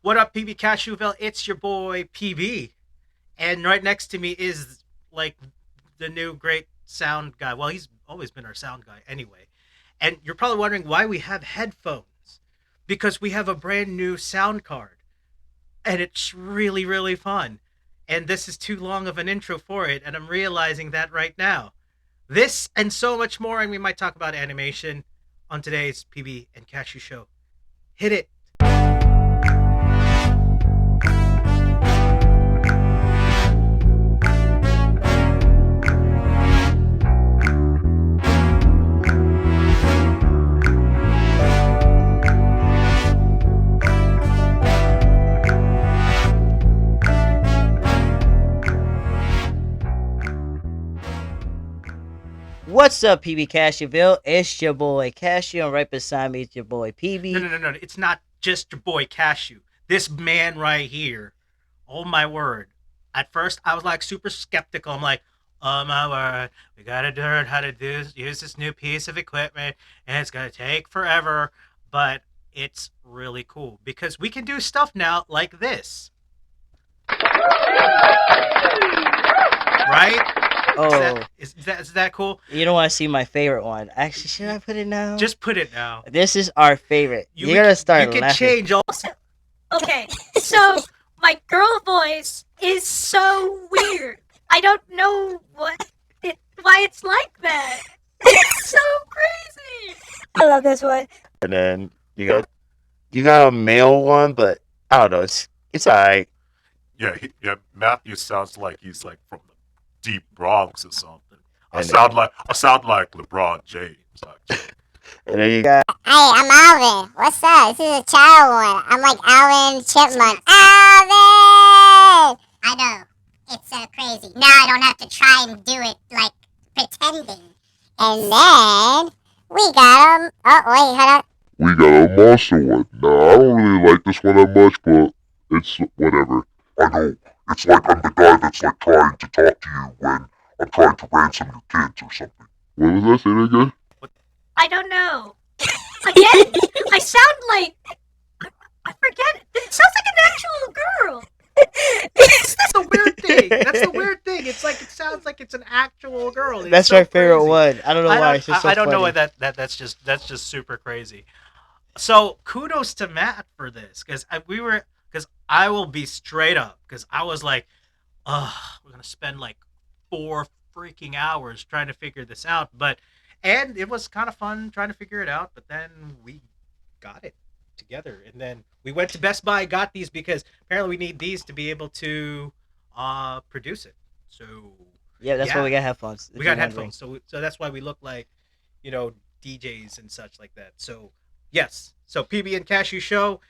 What up, PB Cashewville? It's your boy PB, and right next to me is like the new great sound guy. Well, he's always been our sound guy anyway. And you're probably wondering why we have headphones, because we have a brand new sound card, and it's really really fun. And this is too long of an intro for it, and I'm realizing that right now. This and so much more, and we might talk about animation on today's PB and Cashew show. Hit it. What's up, PB Cashewville? It's your boy Cashew, and right beside me is your boy No, PB. no, no, no. It's not just your boy Cashew. This man right here. Oh my word. At first, I was like super skeptical. I'm like, oh my word, we gotta learn how to use this new piece of equipment, and it's gonna take forever. But it's really cool because we can do stuff now like this, right? Is that Oh, is that cool? you don't want to see my favorite one. Actually, should I put it now? Just put it now. This is our favorite. You You're we, gonna you start can laughing. change all. Okay, so my girl voice is so weird. I don't know why it's like that. It's so crazy. I love this one. And then you got a male one, but I don't know. It's alright. Yeah. Matthew sounds like he's like from the deep Bronx or something. I And sound like LeBron James. Actually. and then you got Hey, I'm Alvin. What's up? This is a child one. I'm like Alvin Chipmunk. Alvin! I know. It's so crazy. Now I don't have to try and do it like pretending. And then we got him. Oh, wait, hold on. We got a monster one. Now, I don't really like this one that much, but it's whatever. I know. It's like I'm the guy that's like trying to talk to you when I'm trying to ransom your kids or something. What was that? Say that again? I don't know. Again, I sound like I forget it. It sounds like an actual girl. That's the weird thing. That's the weird thing. It's like it sounds like it's an actual girl. It's That's so my favorite crazy. one. I don't know why. It's just so I don't know funny. why that's just super crazy. So kudos to Matt for this because I will be straight up because I was like, we're gonna spend like 4 freaking hours trying to figure this out, and it was kind of fun trying to figure it out, but then we got it together, and then we went to Best Buy, got these because apparently we need these to be able to produce it. So Yeah, that's why yeah, we got headphones. if we you're got wondering. headphones, so that's why we look like DJs and such like that. So yes, so PB and Cashew show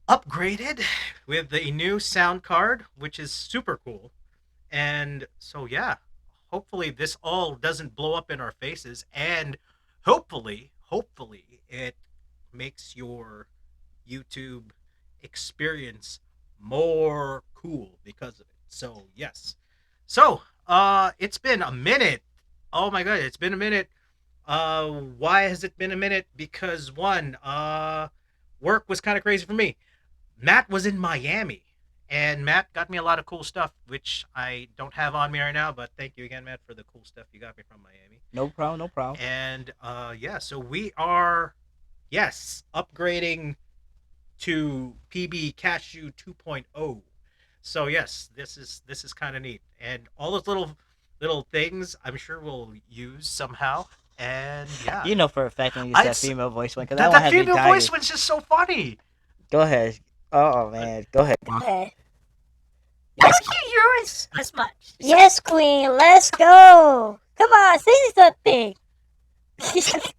upgraded with the new sound card, which is super cool. And so yeah, hopefully this all doesn't blow up in our faces, and hopefully it makes your YouTube experience more cool because of it. So yes. So it's been a minute. Oh my god, it's been a minute. Why has it been a minute? Because one, work was kind of crazy for me. Matt was in Miami, and Matt got me a lot of cool stuff, which I don't have on me right now. But thank you again, Matt, for the cool stuff you got me from Miami. No problem. No problem. And yeah, so we are, yes, upgrading to PB Cashew 2.0. So yes, this is kind of neat, and all those little things I'm sure we'll use somehow. And yeah, You know for a fact I'm gonna use I that s- female voice one because that that one that has me female dying. voice was just so funny. Go ahead. Oh man, go ahead. I don't hear yours as much. Yes, Queen, let's go. Come on, say something.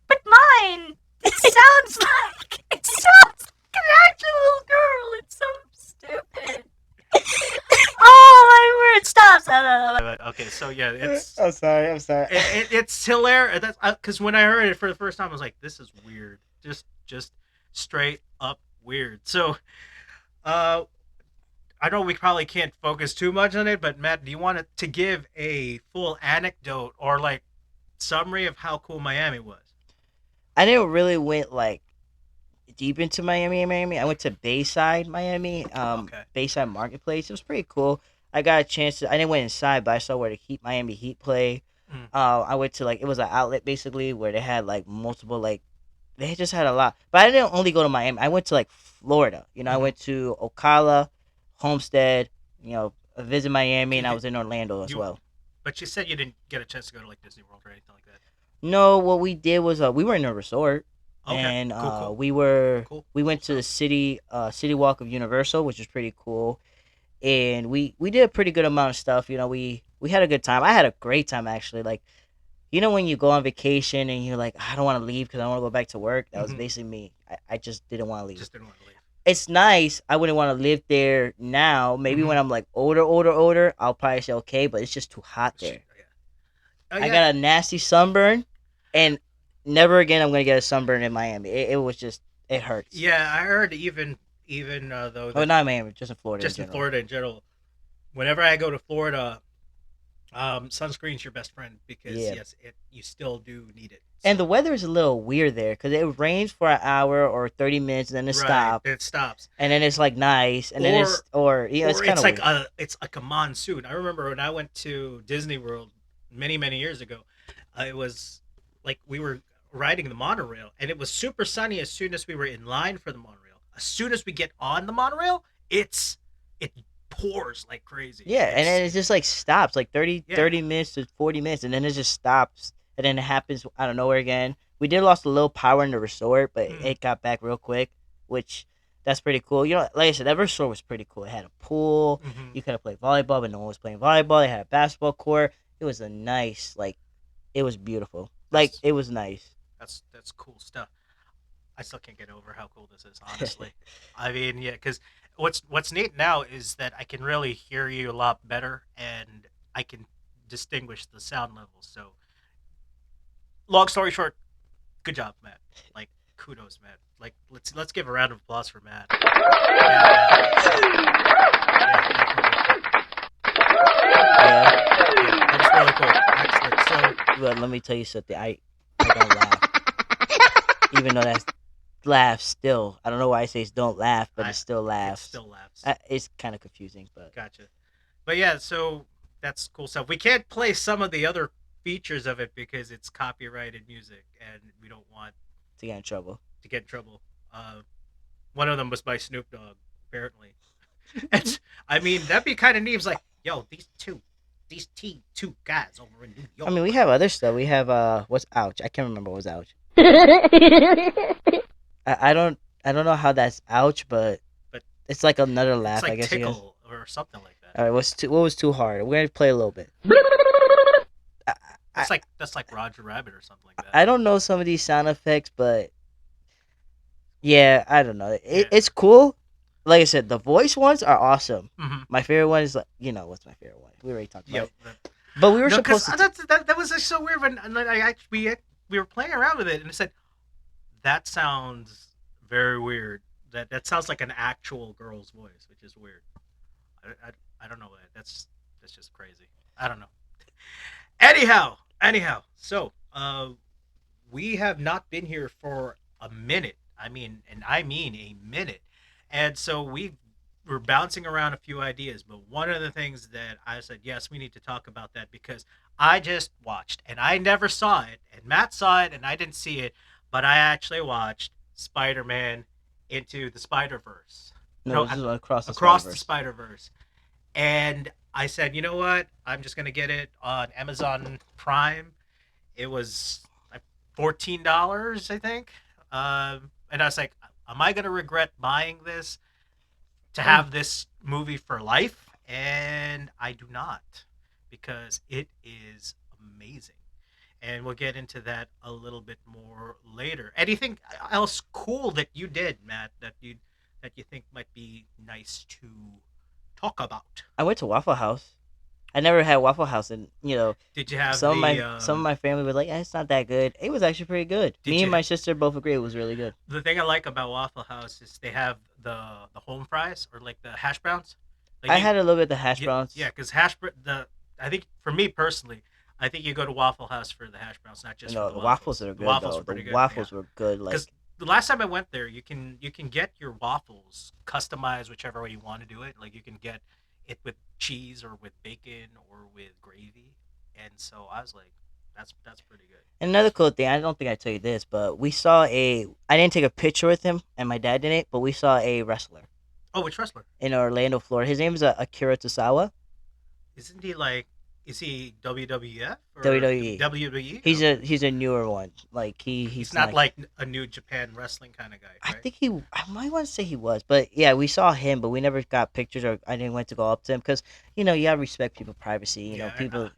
But mine, it sounds like an actual girl. It's so stupid. Oh my word! Stop. Okay, so yeah, it's I'm sorry. I'm sorry. it's hilarious. That's because when I heard it for the first time, I was like, "This is weird." Just straight up weird. So, uh, I know we probably can't focus too much on it, but Matt, do you want to give a full anecdote or like summary of how cool Miami was? I never really went like deep into Miami. I went to Bayside, Miami. Okay. Bayside Marketplace. It was pretty cool. I got a chance to. I didn't went inside, but I saw where the Miami Heat play. Mm. I went to like it was an outlet basically where they had like multiple like they just had a lot. But I didn't only go to Miami. I went to like Florida. You know, I Mhm. went to Ocala, Homestead. You know, visit Miami, and I Did was in Orlando as you- well. But you said you didn't get a chance to go to like Disney World or anything like that. No, what we did was we were in a resort. Okay. And Cool. we went to Cool the city walk of Universal, which was pretty cool. And we did a pretty good amount of stuff. You know, we had a good time. I had a great time actually. Like, you know, when you go on vacation and you're like, I don't want to leave because I want to go back to work. That was Mhm. basically me. I just didn't want to leave. Just didn't want to leave. It's nice. I wouldn't want to live there now. Maybe Mhm. when I'm like older, I'll probably say okay, but it's just too hot there. Yeah. I got a nasty sunburn, and never again I'm gonna get a sunburn in Miami. It was just it hurts. Yeah, I heard even though Oh, that not Miami, just in Florida. just in in general. Florida in general, whenever I go to Florida, sunscreen's your best friend because Yeah. yes, you still do need it. And the So- weather is a little weird there because it rains for an hour or 30 minutes, and then it right, stops, it stops. and then it's like nice, and then it's Or kind of like weird. it's like a monsoon. I remember when I went to Disney World many years ago. It was like we were riding the monorail, and it was super sunny as soon as we were in line for the monorail. As soon as we get on the monorail, it pours like crazy. Yeah, and then it just like stops like 30, Yeah. 30 minutes to 40 minutes, and then it just stops, and then it happens out of nowhere again. We did lost a little power in the resort, but Mm. it got back real quick, which that's pretty cool. You know, like I said, that resort was pretty cool. It had a pool. Mhm. You could have played volleyball, but no one was playing volleyball. They had a basketball court. It was a nice, like, it was beautiful. Like, That's- it was nice. That's cool stuff. I still can't get over how cool this is, honestly. I mean, yeah, because what's neat now is that I can really hear you a lot better, and I can distinguish the sound levels. So, long story short, good job, Matt. Like, kudos, Matt. Like, let's give a round of applause for Matt. Yeah. That was really cool. Excellent. So, But let me tell you something. I don't laugh. Even though that's laugh still. I don't know why I say don't laugh, but it still it laughs. still laughs. It's kind of confusing, but Gotcha. But yeah, so that's cool stuff. We can't play some of the other features of it because it's copyrighted music, and we don't want to get in trouble. to get in trouble. One of them was by Snoop Dogg, apparently. I mean, that'd be kind of neat. It's like, yo, these two guys over in New York. I mean, we have other stuff. We have what's ouch? I can't remember what was ouch. I don't know how that's ouch, but But it's like another it's laugh. like I guess. You guess. tickle or something like that. All right, what was too hard? We're gonna play a little bit. That's like Roger Rabbit or something like that. I don't know some of these sound effects, but yeah, I don't know. Yeah. It's cool. Like I said, the voice ones are awesome. Mm-hmm. My favorite one is like, what's my favorite one? We already talked about Yeah, it. But we were no, because supposed to. that was just so weird. When and then we were playing around with it, and it said that sounds very weird. That sounds like an actual girl's voice, which is weird. I don't know that. That's just crazy. I don't know. Anyhow. So we have not been here for a minute. I mean a minute. And so we're bouncing around a few ideas, but one of the things that I said, yes, we need to talk about that because I just watched and I never saw it, and Matt saw it and I didn't see it, but I actually watched Spider-Man Into the Spider-Verse. No, this is across the Across the Spider-Verse. Spider-Verse. And I said, you know what? I'm just going to get it on Amazon Prime. It was like $14, I think. And I was like, am I going to regret buying this to have this movie for life? And I do not, because it is amazing. And we'll get into that a little bit more later. Anything else cool that you did, Matt, that you think might be nice to talk about? I went to Waffle House. I never had Waffle House, and Did you have some the of my family was like, it's not that good. It was actually pretty good. Did Me you- and my sister both agree it was really good. the thing I like about Waffle House is they have the home fries or like the hash browns. Like I you- had a little bit of the hash browns. Yeah, because I think for me personally, I think you go to Waffle House for the hash browns, not just for No, the the waffles are The good waffles though. were pretty The good. waffles were good. Like the last time I went there, you can get your waffles customized whichever way you want to do it. Like you can get it with cheese or with bacon or with gravy. And so I was like, that's pretty good. And another cool thing, I don't think I told you this, but we saw a. I didn't take a picture with him, and my dad didn't, but we saw a wrestler Oh, which wrestler? in Orlando, Florida. His name is Akira Tosawa, Isn't he like? Is he WWF or WWE. WWE? He's a newer one. Like He's he's not like a New Japan wrestling kind of guy, I right? think I might want to say he was, but yeah, we saw him, but we never got pictures, or I didn't want to go up to him because you gotta respect people's privacy. Yeah, People,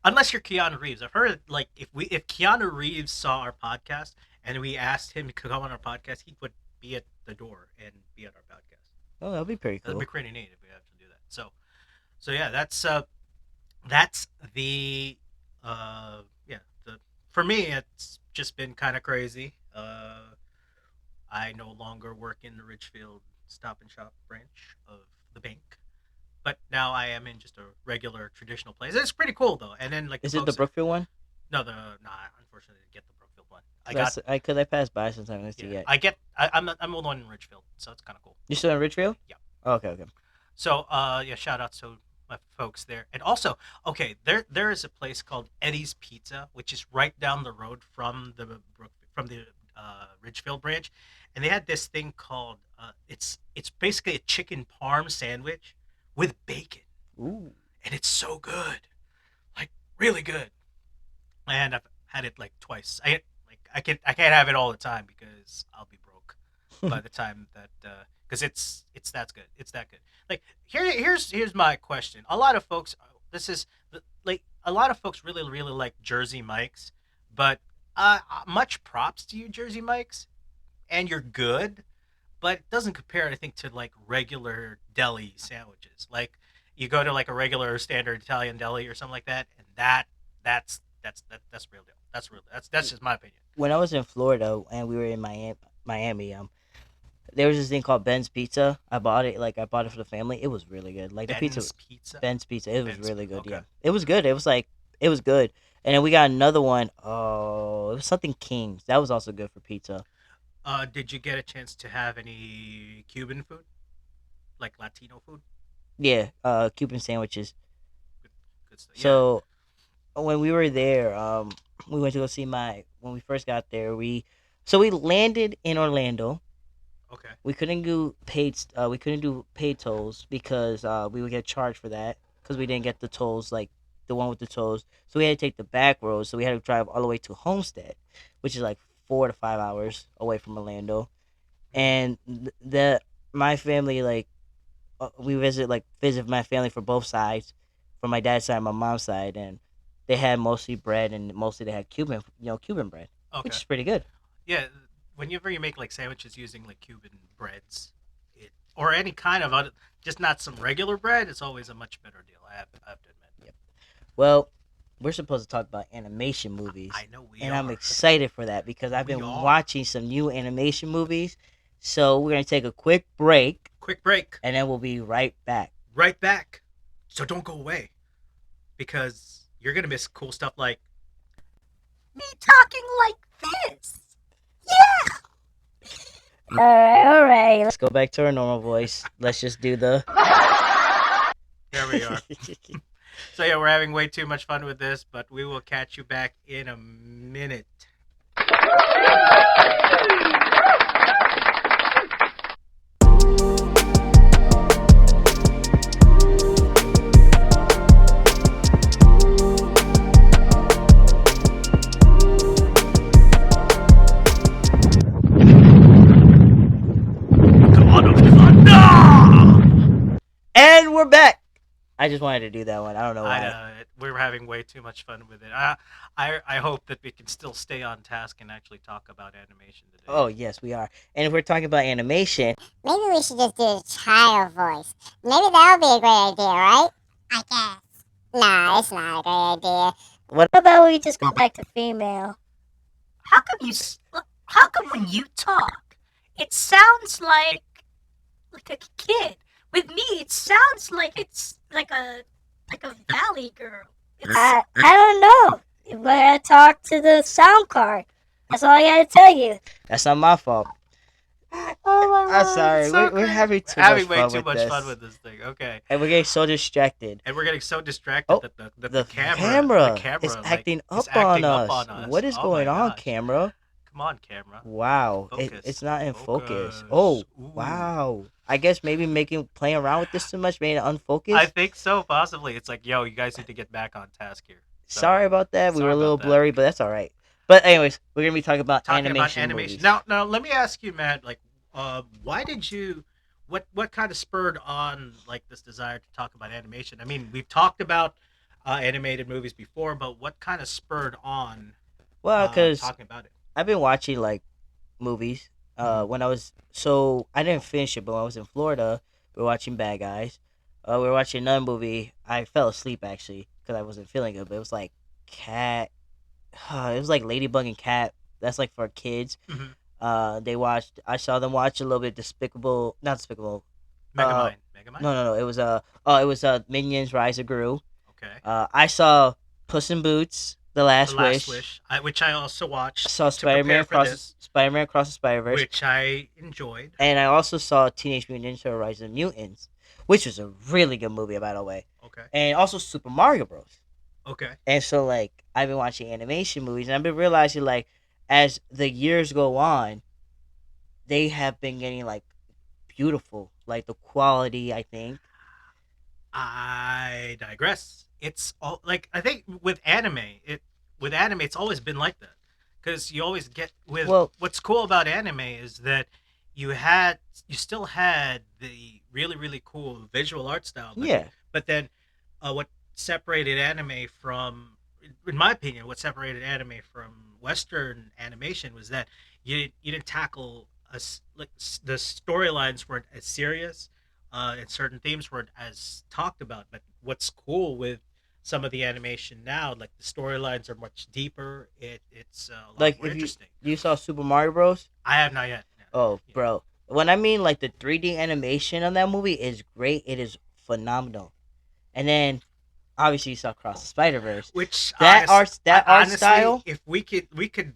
unless you're Keanu Reeves. I've heard like if Keanu Reeves saw our podcast and we asked him to come on our podcast, he would be at the door and be at our podcast. oh, that'd be pretty That'd cool. be pretty neat if we actually do that. So yeah, that's the yeah the for me it's just been kind of crazy. I no longer work in the Ridgefield Stop and Shop branch of the bank, but now I am in just a regular traditional place. It's pretty cool though. And then like Is it the Brookfield one? no, unfortunately I didn't get the Brookfield one. Cause I passed by sometimes to Yeah, get. I'm the one in Ridgefield, so it's kind of cool. You still in Ridgefield? Yeah. Oh, okay. So yeah, shout out to my folks there. And also, okay, there is a place called Eddie's Pizza, which is right down the road from the Ridgefield branch, and they had this thing called it's basically a chicken parm sandwich with bacon, Ooh. and it's so good, like really good. And I've had it like twice. I can't have it all the time because I'll be broke by the time that because it's that good. It's that good. Like here's my question. A lot of folks this is like a lot of folks really like Jersey Mike's, but much props to you Jersey Mike's, and you're good, but it doesn't compare I think to like regular deli sandwiches. Like you go to like a regular standard Italian deli or something like that, and that's real deal. That's real. That's just my opinion. When I was in Florida and we were in Miami, there was this thing called Ben's Pizza. I bought it. Like I bought it for the family. It was really good. Like the pizza, Ben's Pizza. Ben's Pizza. It was Ben's really good. okay. Yeah, it was good. It was good. And then we got another one. Oh, it was something King's. That was also good for pizza. Did you get a chance to have any Cuban food, like Latino food? Yeah, Cuban sandwiches. Good, good stuff. So when we were there, we went to go see when we first got there. We landed in Orlando. yeah. Okay. We couldn't do paid tolls because we would get charged for that because we didn't get the tolls like the one with the tolls. So we had to take the back roads. So we had to drive all the way to Homestead, which is like 4 to 5 hours away from Orlando. And my family we visit my family for both sides, from my dad's side and my mom's side, and they had mostly bread and mostly they had Cuban bread, which Okay. is pretty good. Yeah. Whenever you make like sandwiches using like Cuban breads, or any kind of other, just not some regular bread, it's always a much better deal. I have to admit. Yep. Well, we're supposed to talk about animation movies. I know we And are. I'm excited for that because I've We been are. watching some new animation movies. So we're gonna take a quick break, Quick break. and then we'll be right back. Right back. So don't go away, because you're gonna miss cool stuff like Me talking like this. All right. Let's go back to our normal voice. Let's just do the. there we are. So yeah, we're having way too much fun with this, but we will catch you back in a minute. God of Thunder! And we're back. I just wanted to do that one. I don't know I why. know we're having way too much fun with it. I hope that we can still stay on task and actually talk about animation today. Oh yes, we are. And if we're talking about animation, Maybe we should just do a child voice. Maybe that would be a great idea, right? I guess. Nah, it's not a great idea. What about we just go back to female? How come when you talk, it sounds like a kid? With me, it sounds like it's like a valley girl. I don't know. When I talk to the sound card. That's all I gotta tell you. That's not my fault. Oh my I'm word, it's sorry. so We're crazy. having too much Having way fun too with much fun this, with this thing. Okay. and we're getting so distracted. And we're getting so distracted Oh, that the the the camera is camera like acting is up on acting up us. on us. What is Oh going my on, gosh. camera? Come on, camera. Wow, Focus. it's not in focus. Focus. Oh, Ooh. wow. I guess maybe playing around with this too much made it I unfocused. think so, possibly. It's like, yo, you guys need to get back on task here. So Sorry about that. We were sorry a little about that. blurry, but that's all right. But anyways, we're gonna be talking about Talking about animation animation. movies. Now let me ask you, Matt, like why did you what kind of spurred on like this desire to talk about animation? I mean, we've talked about animated movies before, but what kind of spurred on Well, because talking about it? I've been watching like movies. Mhm. When I was so I didn't finish it, but when I was in Florida, we were watching Bad Guys. We were watching another movie. I fell asleep actually because I wasn't feeling good. But it was like Cat. It was like Ladybug and Cat. That's like for kids. Mhm. They watched. I saw them watch a little bit Despicable. Not Despicable. Uh, Megamind. Megamind? no. It was Oh, it was Minions Rise of Gru. Okay. I saw Puss in Boots, The The Last Last Wish. Wish, which I also I watched saw to prepare for this, Spider Man Across the Spider Verse, which I enjoyed. and I also saw Teenage Mutant Ninja Turtles: Rise of the Mutants, which was a really good movie, by the way, Okay. and also Super Mario Bros. Okay. And so like I've been watching animation movies, and I've been realizing like as the years go on, they have been getting like beautiful, like the quality. I think. I digress. It's all like I think with anime it's always been like that because you always get with Well, what's cool about anime is that you still had the really cool visual art style, yeah, but then what separated anime from in my opinion what separated anime from Western animation was that you didn't tackle us like the storylines weren't as serious and certain themes weren't as talked about. But what's cool with some of the animation now, like the storylines are much deeper. It's a lot like more if interesting. you saw Super Mario Bros. I have not yet. Oh, Yeah. bro. When I mean like the 3D animation on that movie is great. It is phenomenal. And then obviously you saw Cross the Spider Verse. Which That art honestly, style. if we could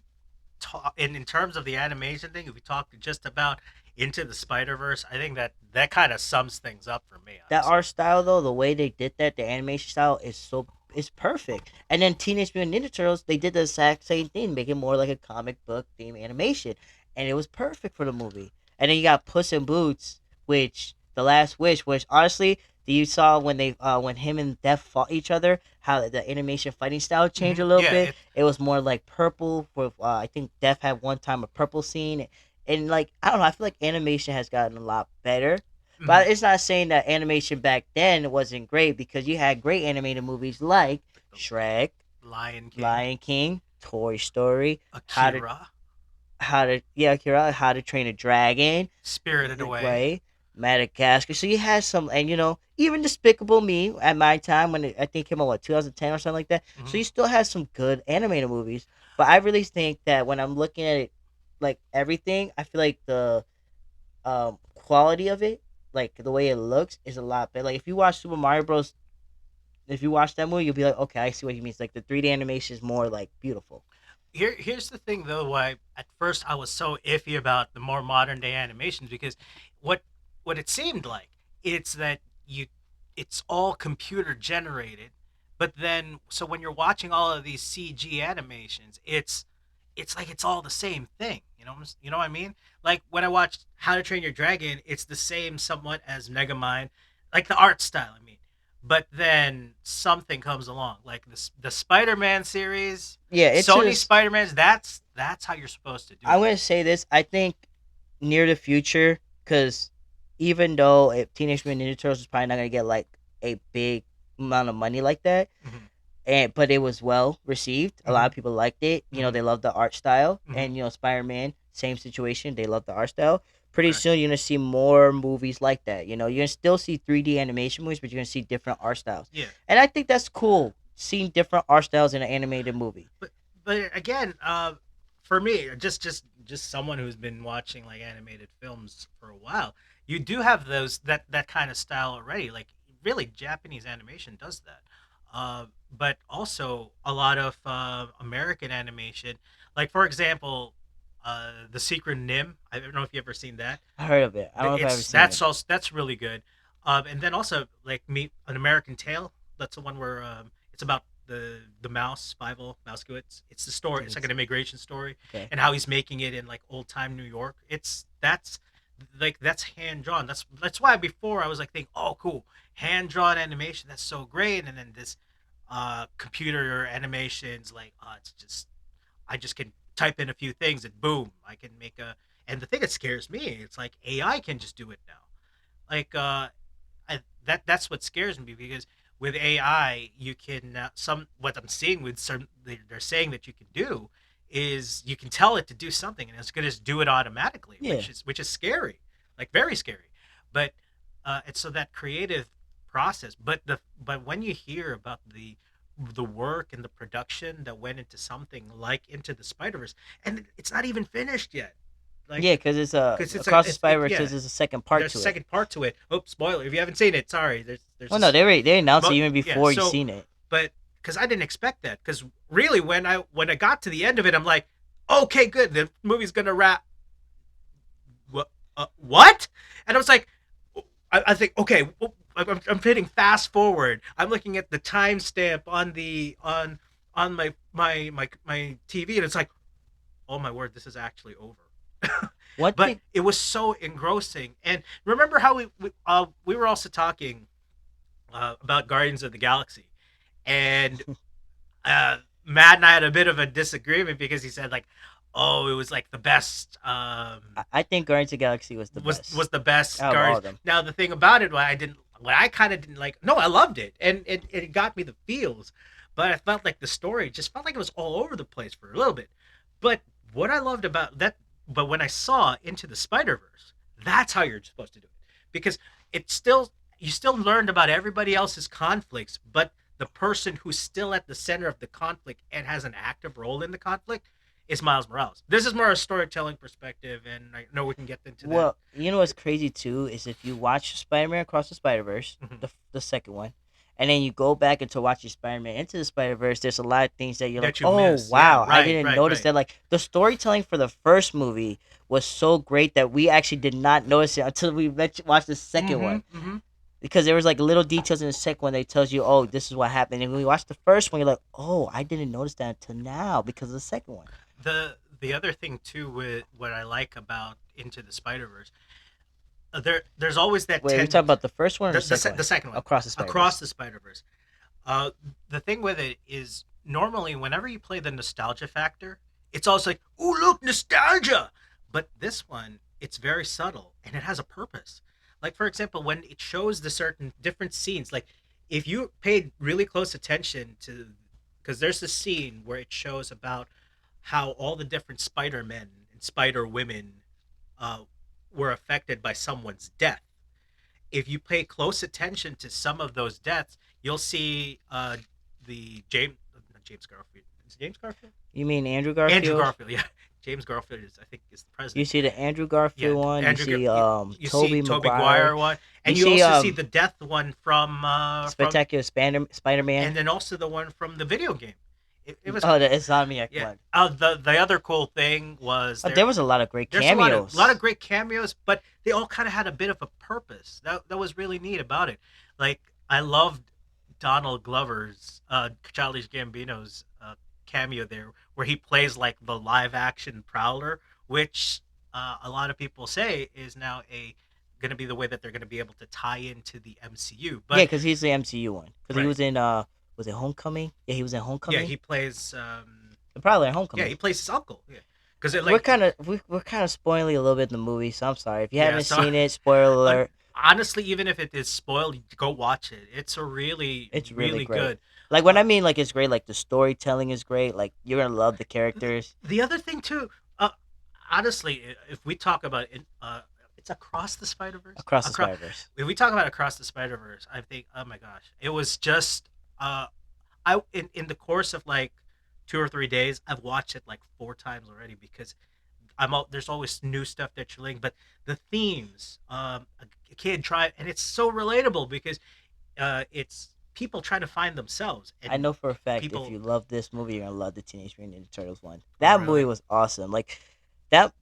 talk in terms of the animation thing, if we talked just about into the Spider Verse, I think that kind of sums things up for me. That Honestly. art style though, the way they did that, the animation style is perfect. And then Teenage Mutant Ninja Turtles, they did the exact same thing, make it more like a comic book theme animation, and it was perfect for the movie. And then you got Puss in Boots, which the Last Wish, which honestly, you saw when they when him and Death fought each other, how the animation fighting style changed a little Yeah, bit. It was more like purple. With I think Death had one time a purple scene, and like I don't know, I feel like animation has gotten a lot better, mhm. but it's not saying that animation back then wasn't great because you had great animated movies like The Shrek, Lion King, Lion King, Toy Story, Akira, How to Train a Dragon, Spirited Away. right? Madagascar. So you had some, and even Despicable Me at my time when I think it came out what 2010 or something like that. So Mhm. you still had some good animated movies, but I really think that when I'm looking at it, like everything, I feel like the quality of it, like the way it looks, is a lot better. Like if you watch Super Mario Bros. If you watch that movie, you'll be like, okay, I see what he means. Like the 3D animation is more like beautiful. Here's the thing though, why at first I was so iffy about the more modern day animations because what what it seemed like it's that you it's all computer generated, but then so when you're watching all of these CG animations, it's like it's all the same thing. You know what I mean? Like when I watched How to Train Your Dragon, it's the same somewhat as Megamind, like the art style. I mean, but then something comes along, like the Spider-Man series, Yeah, it's Sony just Spider-Man's. That's how you're supposed to do I'm it. gonna say this. I think near the future, because even though Teenage Mutant Ninja Turtles is probably not gonna get like a big amount of money like that, Hmm. but it was well received. A lot Hmm. of people liked it. Hmm. They loved the art style, Hmm. and Spider Man, same situation. They loved the art style. Pretty Okay. soon, you're gonna see more movies like that. You're gonna still see 3D animation movies, but you're gonna see different art styles, Yeah. and I think that's cool. Seeing different art styles in an animated movie. But again, for me, just someone who's been watching like animated films for a while, you do have those that kind of style already. Like really, Japanese animation does that. but also a lot of American animation. Like for example, the Secret Nim. I don't know if you ever seen that. I heard of it. I don't know if I've ever It's seen it. that's really good. And then also like Meet an American Tale. That's the one where it's about the mouse Fievel Mousekewitz. It's the I story. think It's like it's an immigration story okay. and how he's making it in like old time New York. It's that's hand drawn. That's why before I was like thinking, oh cool, hand drawn animation. That's so great. And then this computer animations like it's just I just can type in a few things and boom, I can make a. And the thing that scares me, it's like AI can just do it now. Like that's what scares me because with AI you can some what I'm seeing with some they're saying that you can do is you can tell it to do something and it's going to just do it automatically, Yeah. which is scary, like very scary. But it's so that creative process. But when you hear about the work and the production that went into something like Into the Spider Verse, and it's not even finished yet. Like, Yeah, because it's because Across the Spider Verse. yeah, There's a second part there's a to it. second part to it. Oh, spoiler! If you haven't seen it, sorry. There's Well, no, they announced it even yeah. before you So, seen it. but because I didn't expect that. Because really, when I got to the end of it, I'm like, okay, good. The movie's gonna wrap. What? And I was like, I think okay. I'm hitting fast forward. I'm looking at the timestamp on the on my TV, and it's like, oh my word, this is actually over. One But thing, it was so engrossing. And remember how we were also talking about Guardians of the Galaxy, and Matt and I had a bit of a disagreement because he said like, oh, it was like the best. I think Guardians of the Galaxy was the best Was the best out of all Guardians. of them. Now the thing about it, what I kind of didn't like. No, I loved it, and it got me the feels, but I felt like the story just felt like it was all over the place for a little bit. But what I loved about that, but when I saw Into the Spider Verse, that's how you're supposed to do it because it's still you still learned about everybody else's conflicts, but the person who's still at the center of the conflict and has an active role in the conflict is Miles Morales. This is more a storytelling perspective, and I know we can get into that. Well, you know what's crazy too is if you watch Spider-Man Across the Spider-Verse, Mhm. the second one, and then you go back and to watch your Spider-Man Into the Spider-Verse, there's a lot of things that you're like, That you oh miss. Yeah, wow, I right, didn't right, notice right. that. Like the storytelling for the first movie was so great that we actually did not notice it until we watched the 2nd one. Mm-hmm. Because there was like little details in the second one that tells you, oh, this is what happened. And when you watch the first one, you're like, oh, I didn't notice that until now because of the second one. The other thing too with what I like about Into the Spider Verse, there's always that Wait, are we talking about the first one or the second the second one Across the Spider Across the Spider Verse. Uh, the thing with it is normally whenever you play the nostalgia factor, it's always like, "Ooh, look, nostalgia!" But this one, it's very subtle and it has a purpose. Like for example, when it shows the certain different scenes, like if you paid really close attention to, because there's a scene where it shows about how all the different Spider Men and Spider Women uh, were affected by someone's death. If you pay close attention to some of those deaths, you'll see the James Garfield. Is it James Garfield? You mean Andrew Garfield? Andrew Garfield, yeah. James Garfield is, I think, is the You president. see the Andrew Yeah, Garfield one. Andrew. You see You Toby see Toby Maguire. Maguire one, and You you see also see the death one from, Spectacular Spider-Man. and then also the one from the video game. It was Oh, the Insomniac yeah. one. The other cool thing was There was a lot of great there's cameos. a lot of great cameos, but they all kind of had a bit of a purpose. That was really neat about it. Like I loved Donald Glover's Childish Gambino's cameo there, where he plays like the live action Prowler, which a lot of people say is now a going to be the way that they're going to be able to tie into the MCU. But Yeah, because he's the MCU one. Because he Right. was in was it Homecoming? Yeah, he was in yeah, Homecoming. he plays Probably in yeah, Homecoming. he plays his uncle. Yeah, because it we're like kind of we're kind of spoiling a little bit in the movie, so I'm sorry if you Yeah, haven't so- seen it. Spoiler alert. honestly, even if it is spoiled, go watch it. It's a really, It's really great. good. Like when I mean like it's great, like the storytelling is great. Like you're gonna love the characters. The other thing too, honestly, if we talk about it, it's Across the Spider Verse. Across the Spider Verse. If we talk about Across the Spider Verse, I think, oh my gosh, it was just, I in the course of like 2 or 3 days, I've watched it like 4 times already because there's always new stuff that you're learning, but the themes, a kid try, and it's so relatable because it's people trying to find themselves. And I know for a fact if people, you love this movie, you're gonna love the Teenage Mutant Ninja Turtles one. Oh, That really? movie was awesome. Like that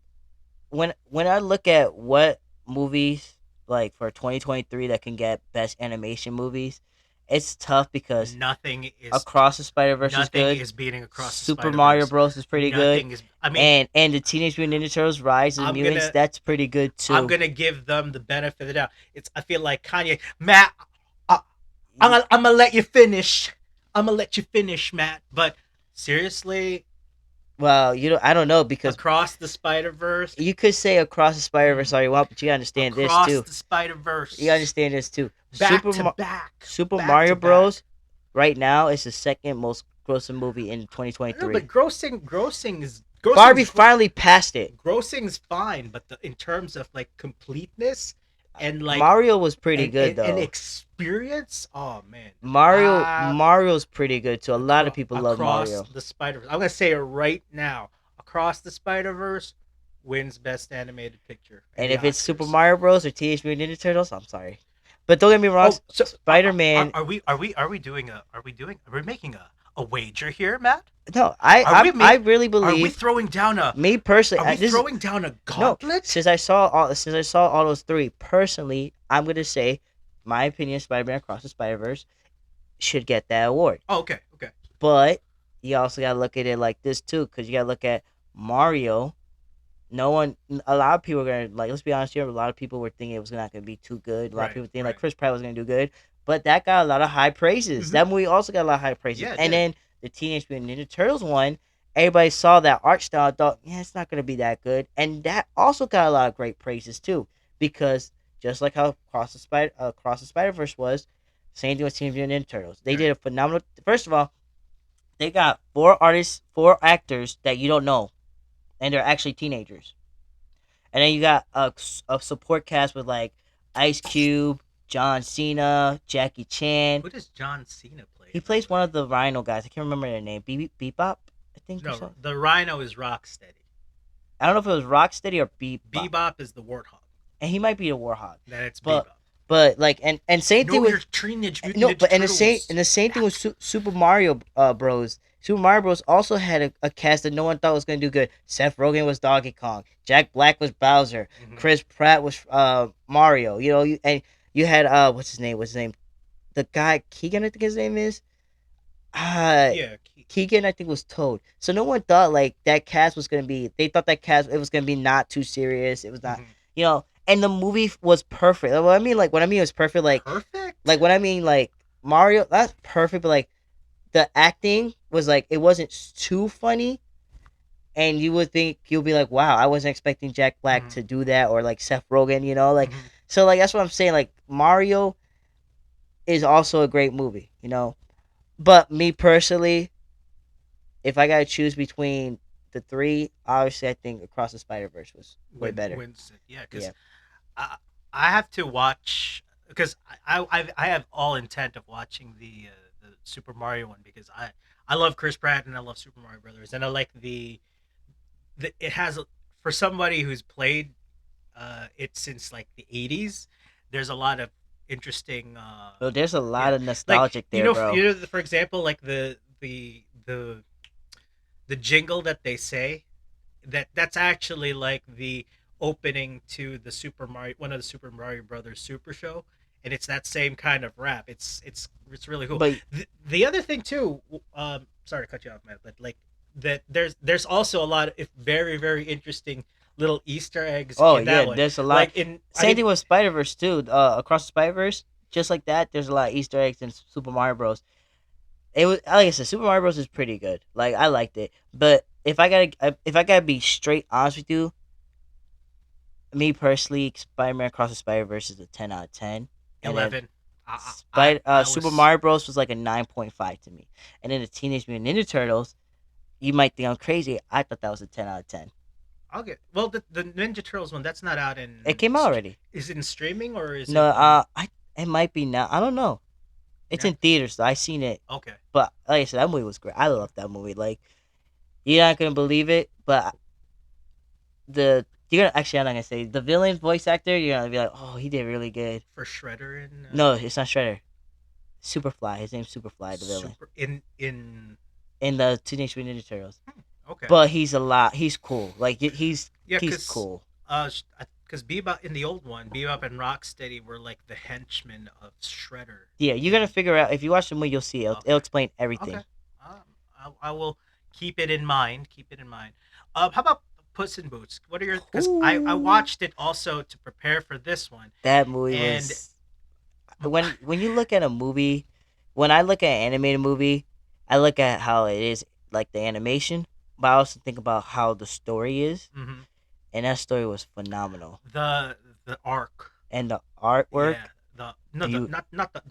when I look at what movies like for 2023 that can get best animation movies, it's tough because nothing is Across the Spider Verse is nothing good. is beating Across the Super Spider Mario Verse. Bros is pretty good. Nothing is. I mean, And the Teenage Mutant Ninja Turtles Rise of the I'm Mutants, gonna that's pretty good too. I'm gonna give them the benefit of the doubt. It's I feel like Kanye, Matt. I'm gonna let you finish. I'm gonna let you finish, Matt. But seriously, Well, I don't know because Across the Spider Verse, you could say Across the Spider Verse all you want, but you gotta understand this Across too. the Spider Verse, You gotta understand this too. back Super to back, Super back Mario to Bros. back. Right now is the second most grossing movie in No, 2023. but grossing is Barbie finally passed it. grossing's fine, but in terms of like completeness and like Mario was pretty good and though. experience, oh man, Mario's pretty good too. A lot of people love Mario. Across the Spider Verse. I'm gonna say it right now. Across the Spider Verse wins Best Animated Picture. And the if it's Oscars. Super Mario Bros. Or Teenage Mutant Ninja Turtles, I'm sorry, but don't get me wrong. so Spider-Man. Are we doing are we making a wager here, Matt? No, Are we I really Are we believe. throwing down a? Me personally, Are we this is- throwing down a no. gauntlet? Since I saw all those three, personally, I'm gonna say, my opinion, Spider-Man Across the Spider-Verse should get that award. Oh, okay, okay. But you also gotta look at it like this too, because you gotta look at Mario. A lot of people are gonna like. Let's be honest here. A lot of people were thinking it was not gonna be too good. A lot of Right, people think like right. Chris Pratt was gonna do good, but that got a lot of high praises. Mhm. That movie also got a lot of high praises. Yeah, it And did. then the Teenage Mutant Ninja Turtles one, everybody saw that art style, thought, yeah, it's not gonna be that good, and that also got a lot of great praises too, because just like how Across the Spider Verse was, same thing with Teenage Mutant Ninja Turtles. They did a phenomenal. First of all, they got 4 actors that you don't know, and they're actually teenagers. And then you got a support cast with like Ice Cube, John Cena, Jackie Chan. Who does John Cena play? He plays one of the Rhino guys. I can't remember their name. Bebop, I think. Or No, something. the Rhino is Rocksteady. I don't know if it was Rocksteady or Bebop. Bebop is the Warthog. And he might be the Warhawk. Then it's But- Bebop. But like and same thing No, with your Teenage Mutant no, Ninja but Turtles. and the same thing with Super Mario Bros. Super Mario Bros. Also had a cast that no one thought was gonna do good. Seth Rogen was Donkey Kong. Jack Black was Bowser. Mhm. Chris Pratt was Mario. And you had what's his name? The guy Keegan, I think his name is. Yeah, Keegan, I think was Toad. So no one thought like that cast was gonna be. They thought that cast it was gonna be not too serious. It was not, Mhm. And the movie was perfect. What I mean was perfect. Like perfect. what I mean, like Mario, that's perfect. But like the acting was like it wasn't too funny, and you would think you'll be like, wow, I wasn't expecting Jack Black Mhm. to do that or like Seth Rogen, like Mhm. so like that's what I'm saying. Like Mario is also a great movie, But me personally, if I gotta choose between the three, obviously I think Across the Spider Verse was way better. Yeah, because Yeah. I have to watch because I have all intent of watching the Super Mario one because I love Chris Pratt and I love Super Mario Brothers and I like the it has for somebody who's played it since like the 80s. There's a lot of interesting. So there's a lot of like nostalgic there, bro. For example, like the jingle that they say that's actually like the opening to the Super Mario one of the Super Mario Brothers Super Show, and it's that same kind of rap. It's really cool. But The other thing too, sorry to cut you off, Matt, but like that there's also a lot of very very interesting little Easter eggs. oh in that yeah, one. there's a lot. Like Same thing with Spider Verse too. Across the Spider Verse, just like that, there's a lot of Easter eggs in Super Mario Bros. It was like I said, Super Mario Bros. Is pretty good. Like I liked it, but if I gotta be straight honest with you, me personally, Spider-Man Across the Spider-Verse is a 10 out of 10. And then 11. I Super was- Mario Bros. Was like a 9.5 to me. And then the Teenage Mutant Ninja Turtles, you might think I'm crazy. I thought that was a 10 out of 10. Okay. Well, the Ninja Turtles one that's not out in. It came out already. Is it in streaming or is No, it? it might be now. I don't know. It's Yeah. in theaters, so I seen it. Okay. But like I said, that movie was great. I loved that movie. Like, you're not gonna believe it, but you're gonna actually I'm not gonna say the villain voice actor. You're gonna be like, oh, he did really good. For Shredder and. No, it's not Shredder. Superfly. His name's Superfly, the villain Super in in the Teenage Mutant Ninja Turtles. okay. But he's a lot. He's cool. Like Yeah, he's because cool. Bebop in the old one, Bebop and Rocksteady were like the henchmen of Shredder. Yeah, you're gonna figure out if you watch the movie, you'll see it'll, Okay. it'll explain Okay. everything. Um, I will keep it in mind. Keep it in mind. How about Puss in Boots? What are your? Because I Ooh, watched it also to prepare for this one, that movie and was when you look at a movie, when I look at an animated movie, I look at how it is like the animation, but I also think about how the story is, mhm. and that story was phenomenal. The arc. And the artwork, Yeah. The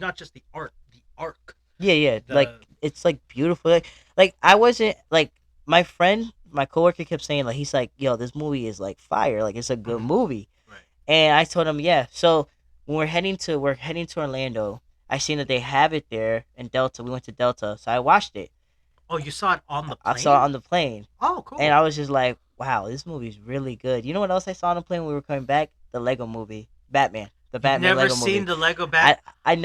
not just the art. The arc. yeah, yeah, like The it's like beautiful. Like I wasn't like my friend, my coworker kept saying like he's like, yo, this movie is like fire, like it's a good mhm. movie. Right. And I told him, yeah. So when we're heading to Orlando, I seen that they have it there in Delta. We went to Delta, so I watched it. Oh, you saw it on the I saw it plane? on the plane, Oh, and cool. I was just like, wow, this movie's really good. You know what else I saw on the plane when we were coming back? The Lego movie, Batman, the You've Batman never Lego seen movie. the Lego Bat? I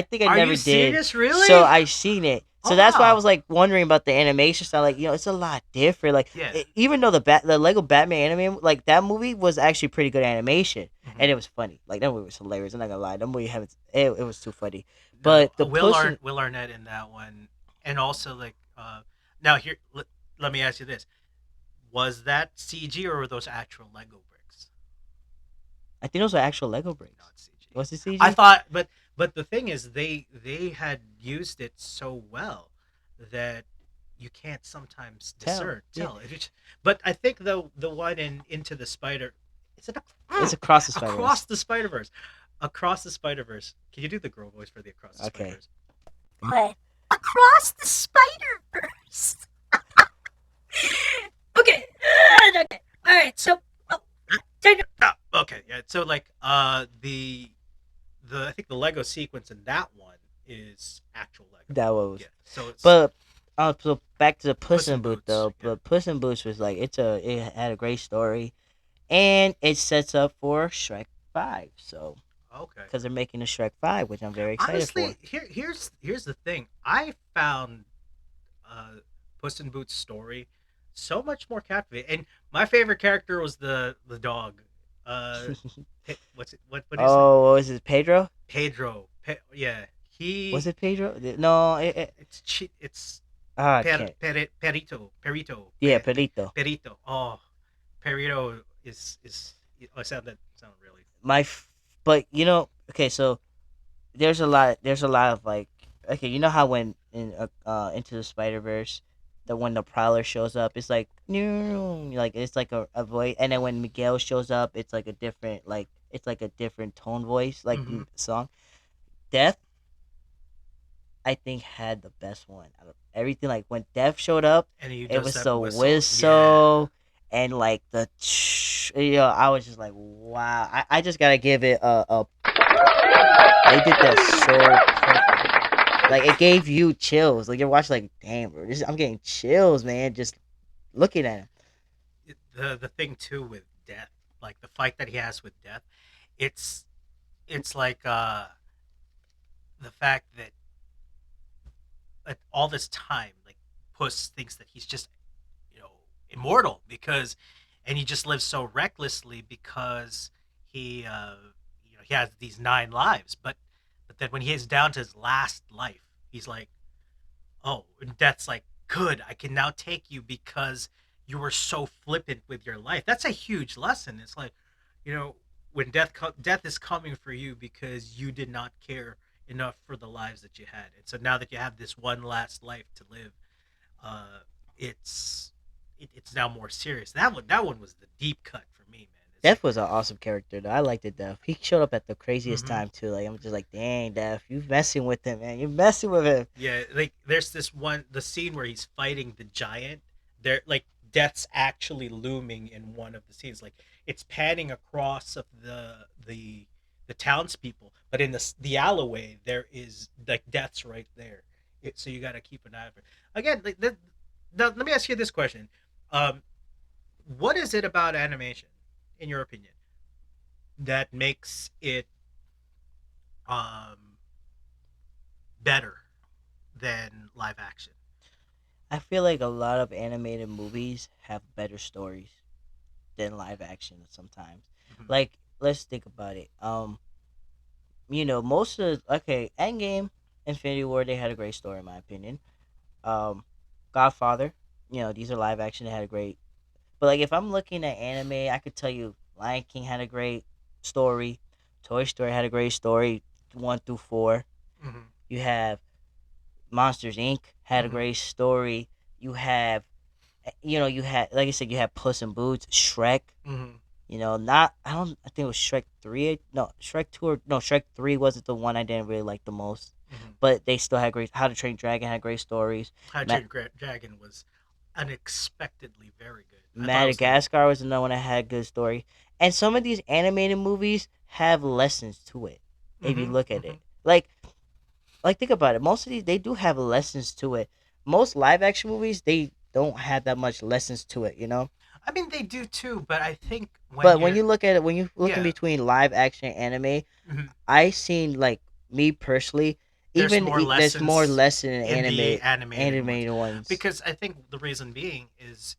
think I Are never you did. serious? So Really? I seen it. So Oh that's why I wow. was like wondering about the animation style. Like, it's a lot different. Like, Yeah. even though the Lego Batman anime, like that movie was actually pretty good animation, and Mhm. it was funny. Like that movie was hilarious. I'm not gonna lie, that movie haven't. It was too funny. No, But the Puss in Will Arnett in that one, and also like now here let me ask you this: was that CG or were those actual Lego bricks? I think those are actual Lego bricks. Not CG. Was it I CG? thought, but the thing is, they had used it so well that you can't sometimes Tell. discern Yeah, tell if it's. But I think the one in Into the Spider, is it it's across the Spider across Verse. the Spider Verse? Across the Spider Verse. Can you do the girl voice for the Across the Spider Okay. Verse? What? Across the Spider Verse. Okay. Okay. All right. So, oh, Okay, yeah. So like the I think the Lego sequence in that one is actual Lego. That was. Yeah. So it's But so back to the Puss Puss in in Boot Boots. though. Yeah. But Puss in Boots was like it had a great story, and it sets up for Shrek 5. So Okay. because they're making a Shrek 5, which I'm very excited for. Honestly, here's the thing. I found Puss in Boots' story so much more captivating, and my favorite character was the dog. Uh, what's it? What is it? Oh, what was it, Pedro? Pedro. Yeah, Was he. it Pedro? No, It's I can't. Perito. Yeah, Perito. Perito. Oh, Perito is. Oh, sound really. My, but okay, so there's a lot of like, okay, you know how when in Into the Spider Verse, the when the Prowler shows up, it's like like it's like a voice, and then when Miguel shows up, it's like a different like it's like a different tone voice like Mm-hmm. song. Death, I think, had the best one out of everything. Like when Death showed up, And he it does was that the whistle. Yeah. whistle and like the I was just like, wow. I just gotta give it a they did that so perfect. Like it gave you chills. Like you're watching, like, damn, bro, I'm getting chills, man. Just looking at him. The thing too with Death, like the fight that he has with Death, it's it's like the fact that all this time, like Puss thinks that he's just immortal because, and he just lives so recklessly because he he has these 9 lives, but then when he is down to his last life, he's like, oh, and Death's like, good, I can now take you because you were so flippant with your life. That's a huge lesson. It's like, when death is coming for you because you did not care enough for the lives that you had, and so now that you have this one last life to live, uh, it's it's now more serious. That one was the deep cut for me, man. It's Death like, was an awesome character, though. I liked it, Death. He showed up at the craziest mm-hmm. time too. Like I'm just like, dang, Death, you messing with him, man. You're messing with him. Yeah, like there's the scene where he's fighting the giant. There, like Death's actually looming in one of the scenes. Like it's panning across of the townspeople, but in the alleyway there is like Death's right there. So you got to keep an eye for it. Again. Like now, let me ask you this question: um, what is it about animation, in your opinion, that makes it um better than live action. I feel like a lot of animated movies have better stories than live action sometimes. Mhm. Like, let's think about it. Most of Endgame, Infinity War, they had a great story in my opinion. Um, Godfather, these are live action. They had a great. But like, if I'm looking at anime, I could tell you Lion King had a great story. Toy Story had a great story, 1 through 4. Mhm. You have Monsters Inc. had a Mhm. great story. You have, you had, like I said, you had Puss in Boots, Shrek. Mhm. Not I don't. I think it was Shrek 3. No, Shrek 2 or no Shrek 3 wasn't the one I didn't really like the most. Mhm. But they still had great. How to Train Dragon had great stories. How to Ma- Train Dragon was unexpectedly very good. I thought it was the Madagascar was another one that had good story. And some of these animated movies have lessons to it. If you Mhm. look at it, Mhm. like think about it. Most of these they do have lessons to it. Most live action movies they don't have that much lessons to it. I mean, they do too, but I think when But when you're you look at it, when you look in yeah, between live action and anime, mhm, I seen like me personally, there's even more there's more lessons lesson in in the animated ones animated ones. because I think the reason being is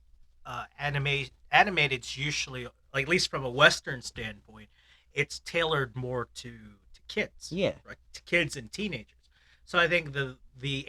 animated's usually, like, at least from a Western standpoint, it's tailored more to kids, Yeah, right? To kids and teenagers. So I think the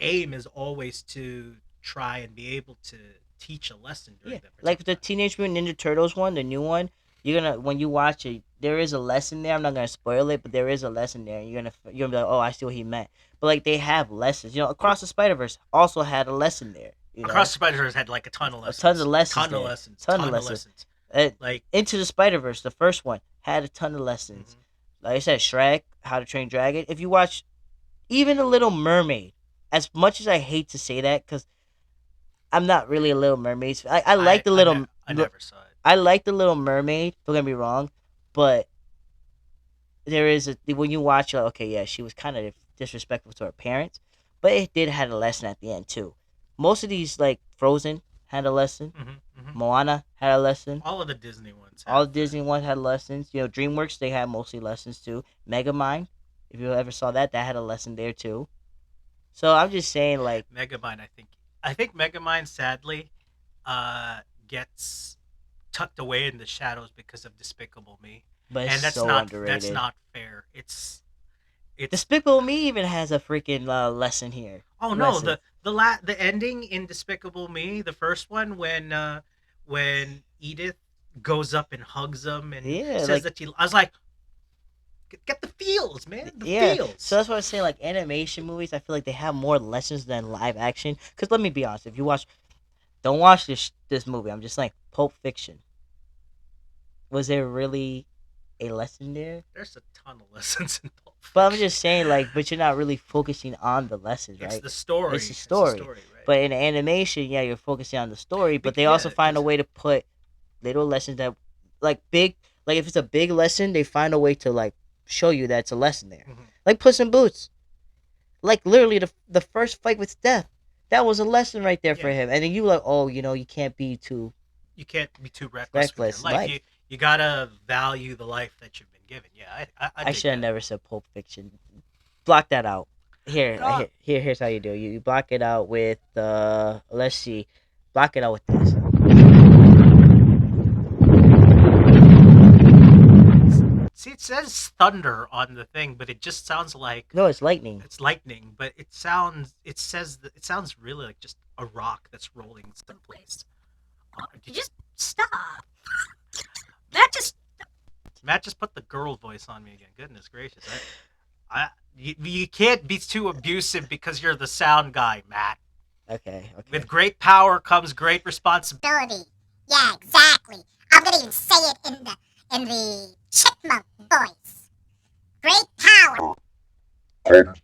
aim is always to try and be able to teach a lesson yeah. during that Like the particular time. Teenage Mutant Ninja Turtles one, the new one. You're gonna when you watch it, there is a lesson there. I'm not gonna spoil it, but there is a lesson there. You're gonna be like, oh, I see what he meant. But like they have lessons. Across the Spider Verse also had a lesson there. Across the Spider-Verse had like a ton of A tons of lessons, lessons ton of there. lessons, Ton of ton of lessons. lessons. Uh, Like, Into the Spider Verse, the first one had a ton of lessons. mhm. Like I said, Shrek, How to Train Dragon. If you watch even The Little Mermaid, as much as I hate to say that, because I'm not really a Little Mermaid. I like I never saw it. I like the Little Mermaid. Don't get me wrong, but there is when you watch, like, okay, yeah, she was kind of disrespectful to her parents, but it did had a lesson at the end too. Most of these like Frozen had a lesson. Hmm. Moana had a lesson. All of the Disney ones All have the Disney ones had lessons. DreamWorks they had mostly lessons too. Megamind, if you ever saw that, that had a lesson there too. So I'm just saying, like, Megamind. I think Megamind sadly gets tucked away in the shadows because of Despicable Me, but it's and so that's underrated. not fair. It's Despicable Me even has a freaking lesson here. oh no, Lesson. the ending in Despicable Me, the first one, when Edith goes up and hugs him and Yeah, says like, that I was like, get the feels, man, the yeah. So feels. that's what I'm saying. Like animation movies, I feel like they have more lessons than live action. Cause let me be honest, if you don't watch this movie. I'm just like Pulp Fiction. Was there really a lesson there? There's a ton of lessons in Pulp But I'm Fiction. just saying, like, but you're not really focusing on the lessons, It's right? the It's the story. It's the story. story, right? But in animation, yeah, you're focusing on the story, but they also Yeah, find a way to put little lessons that, like, big, like, if it's a big lesson, they find a way to, like, show you that it's a lesson there. mhm. Like Puss in Boots. Like, literally, the first fight with Death. That was a lesson right there for Yeah, him. And then you, like, oh, you can't be too you can't be too reckless with your reckless. life. Like, You gotta value the life that you've been given. Yeah, I I dig should have that. never said Pulp Fiction. Block that out. No, Here's how you do. You block it out with let's see, block it out with this. see, it says thunder on the thing, but it just sounds like No, it's lightning. it's lightning. But it sounds really like just a rock that's rolling someplace. Just stop. That just Matt just put the girl voice on me again. Goodness gracious! You can't be too abusive because you're the sound guy, Matt. Okay. With great power comes great responsibility. Ability. Yeah, exactly. I'm gonna even say it in the chipmunk voice. Great power. Comes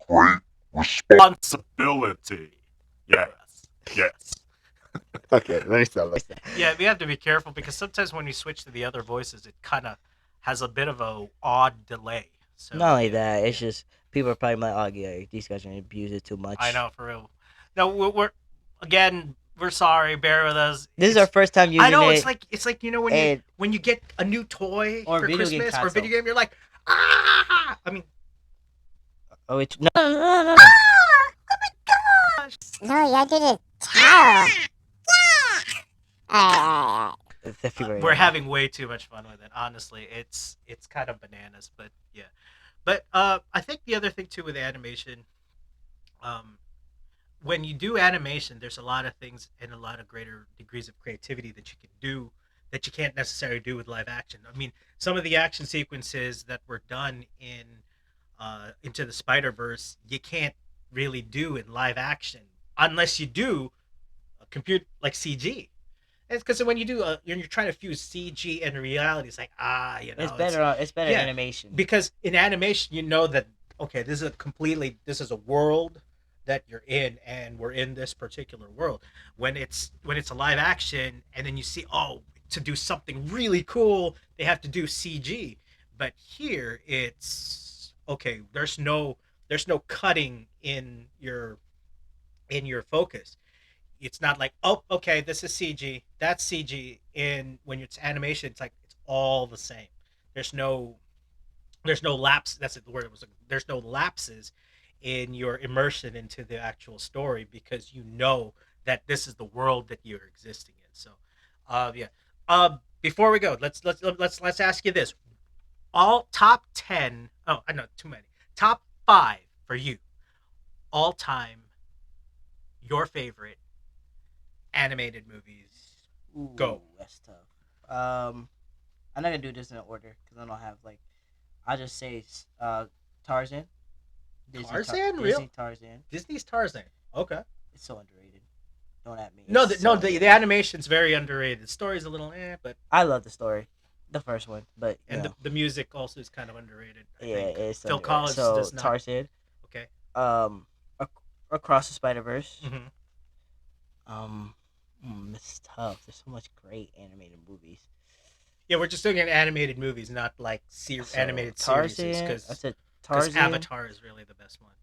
great Responsibility. Yes. Yes. Okay, let me stop. Yeah, we have to be careful because sometimes when you switch to the other voices, it kind of has a bit of a odd delay. So Not only yeah, that, it's yeah. just people are probably like, oh yeah, these guys are gonna abuse it too much. I know, for real. No, we're again, we're sorry. Bear with us. This is our first time using I know it, it's like when and you get a new toy or for video game Christmas or console. video game, you're like, ah. I mean, Oh, it's no. No, Gosh. y'all did it terrible. Alright. The figure We're it out. having way too much fun with it. Honestly, it's kind of bananas, but yeah. But I think the other thing too with animation, um, when you do animation, there's a lot of things and a lot of greater degrees of creativity that you can do that you can't necessarily do with live action. I mean, some of the action sequences that were done in Into the Spider Verse, you can't really do in live action unless you do a compute like CG. It's because when you do you're trying to fuse CG and reality, it's like It's it's better. It's better yeah, animation. because in animation you know that okay, this is a world that you're in, and we're in this particular world. When it's a live action, and then you see to do something really cool, they have to do CG. But here it's okay. There's no cutting in your focus. It's not like, oh, okay, this is CG, that's CG. And when it's animation, it's like it's all the same. There's no there's no lapse. That's the word. It was. There's no lapses in your immersion into the actual story because you know that this is the world that you're existing in. So, yeah. Before we go, let's ask you this: all top 10. Oh, I know too many. Top 5 for you, all time, your favorite animated movies. Ooh, Go. that's tough. I'm not gonna do this in order because I don't have like. I'll just say Tarzan. Tarzan, real Disney Tarzan. Disney's Tarzan. Okay. It's so underrated. Don't at me. No, It's no, so the underrated. animation's very underrated. The story's a little but I love the story, the first one, but you and the, know, the music also is kind of underrated. I yeah, think it's Phil underrated. Collins So does not. Tarzan, Okay. um, Ac- Across the Spider Verse, Hmm. it's tough. There's so much great animated movies. Yeah, we're just doing animated movies, not like So animated series, Tarzan, I because said Tarzan. Avatar is really the best one.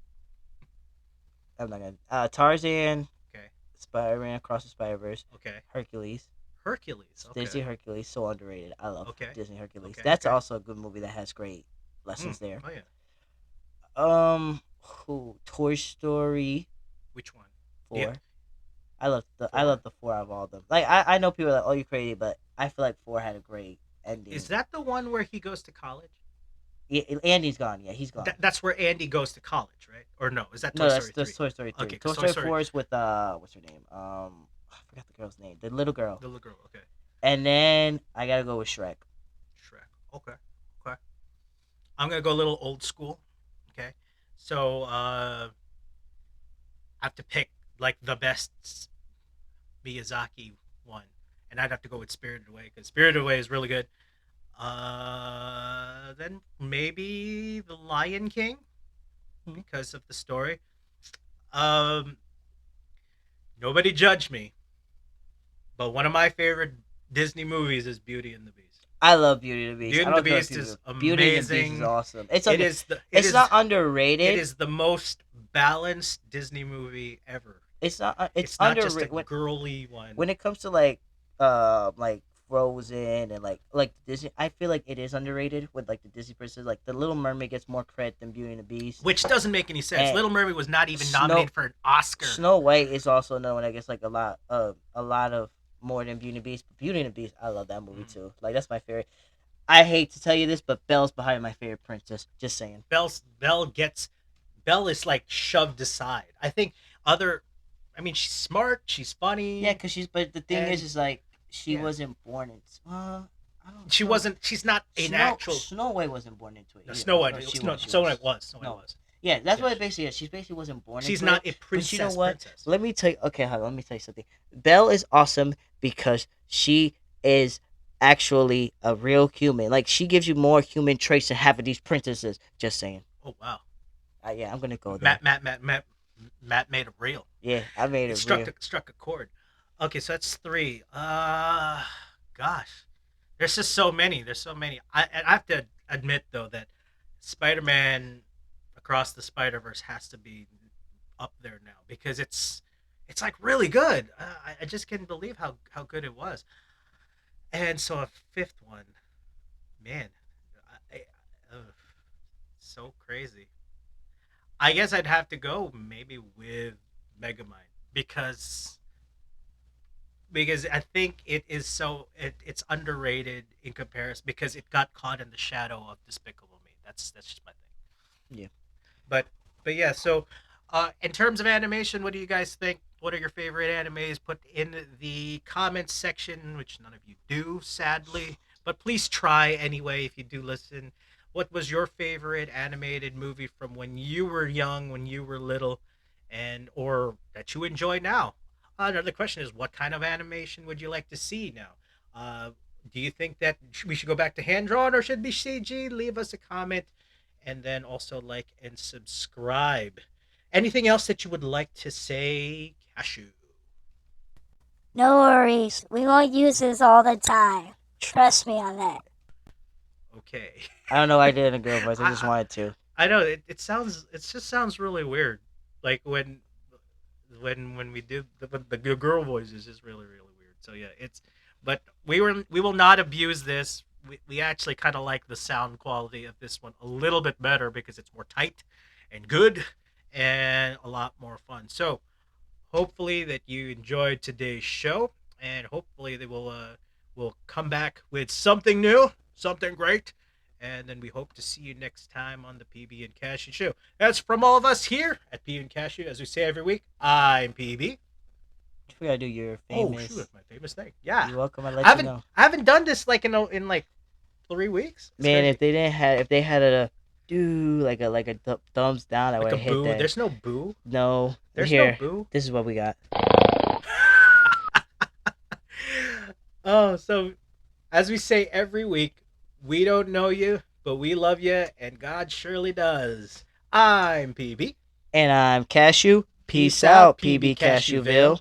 I'm not gonna. Tarzan, Okay. Spider Man Across the Spider Verse, Okay. Hercules. Hercules. Disney Okay. Hercules, so underrated. I love Okay. Disney Hercules. Okay. That's Okay. also a good movie that has great Mm. lessons there. Oh yeah. Toy Story Which one? Yeah. 4. I love 4. the 4 of all of them. Like I know people are like, oh, you crazy, but I feel like 4 had a great ending. Is that the one where he goes to college? Yeah, Andy's gone. Yeah, he's gone. That's where Andy goes to college, right? Or no? Is that Toy No, that's Story that's 3? Toy Story 3. Okay, Toy because Toy Story Story 4 is with what's her name? I forgot the girl's name. The little girl. the little girl. Okay. And then I gotta go with Shrek. Shrek. Okay. Okay. I'm gonna go a little old school. Okay. So I have to pick like the best Miyazaki one, and I'd have to go with Spirited Away because Spirited Away is really good. Then maybe The Lion King Hmm. because of the story. Um, Nobody judge me, but one of my favorite Disney movies is Beauty and the Beast. I love Beauty and the Beast. Beauty I and the don't care what Beast people. is Beauty and the Beast is amazing. awesome. It's It under. is the it It's is not it underrated. is the most balanced Disney movie ever. It's not. It's It's not just a underrated girly one. when it comes to like Frozen and like Disney. I feel like it is underrated with like the Disney princess. Like the Little Mermaid gets more credit than Beauty and the Beast. Which doesn't make any sense. And Little Mermaid was not even Snow nominated for an Oscar. Snow White is also another one that gets like a lot of more than Beauty and the Beast. But Beauty and the Beast, I love that movie too. Like that's my favorite. I hate to tell you this, but Belle's behind my favorite princess. Just saying. Belle is like shoved aside. I think other. I mean, she's smart. She's funny. Yeah, cause she's. But the thing And is like she yeah. wasn't born in. I don't. She know. wasn't. She's not an actual. Snow White wasn't born into it. No, either. Snow White. No, she No, was. She Snow was. White was. Snow White No. was. Yeah, that's what Yes. it basically is. She basically wasn't born She's into not it. a But you know princess. what? Princess. Let me tell you. Okay, hold on, let me tell you something. Belle is awesome because she is actually a real human. Like she gives you more human traits than half of these princesses. Just saying. Oh wow. Yeah, I'm gonna go there. Matt made it real. Yeah, I made It it real. struck a chord. Okay, so that's 3. Gosh, there's just so many. There's so many. I have to admit though that Spider-Man Across the Spider-Verse has to be up there now because it's like really good. I just can't believe how good it was. And so a fifth one, man, I, so crazy. I guess I'd have to go maybe with Megamind because I think it's underrated in comparison because it got caught in the shadow of Despicable Me. That's just my thing. Yeah. But yeah, so in terms of animation, what do you guys think? What are your favorite animes? Put in the comments section, which none of you do, sadly. But please try anyway if you do listen. What was your favorite animated movie from when you were young, when you were little, and or that you enjoy now? Another question is, what kind of animation would you like to see now? Uh, do you think that we should go back to hand drawn or should be CG? Leave us a comment, and then also like and subscribe. Anything else that you would like to say, Cashew? No worries. We won't use this all the time. Trust me on that. Okay. I don't know why I did it in a girl voice. I just I, wanted to. I know it just sounds really weird. Like when we did the girl voice is just really weird. So yeah, it's but we will not abuse this. We actually kind of like the sound quality of this one a little bit better because it's more tight and good and a lot more fun. So hopefully that you enjoyed today's show, and hopefully they will come back with something new, something great, and then we hope to see you next time on the PB and Cashew show. That's from all of us here at PB and Cashew, as we say every week. I'm PB. We gotta do your Oh famous. shoot, my famous thing. Yeah, You're welcome. I let I you haven't know. I haven't done this like in like 3 weeks. It's Man, crazy. if they had a do like a thumbs down, I like would a hit boo. that. There's no boo. No. There's Here. no boo. This is what we got. Oh, so as we say every week, we don't know you, but we love you, and God surely does. I'm PB. And I'm Cashew. Peace out, PB Cashewville.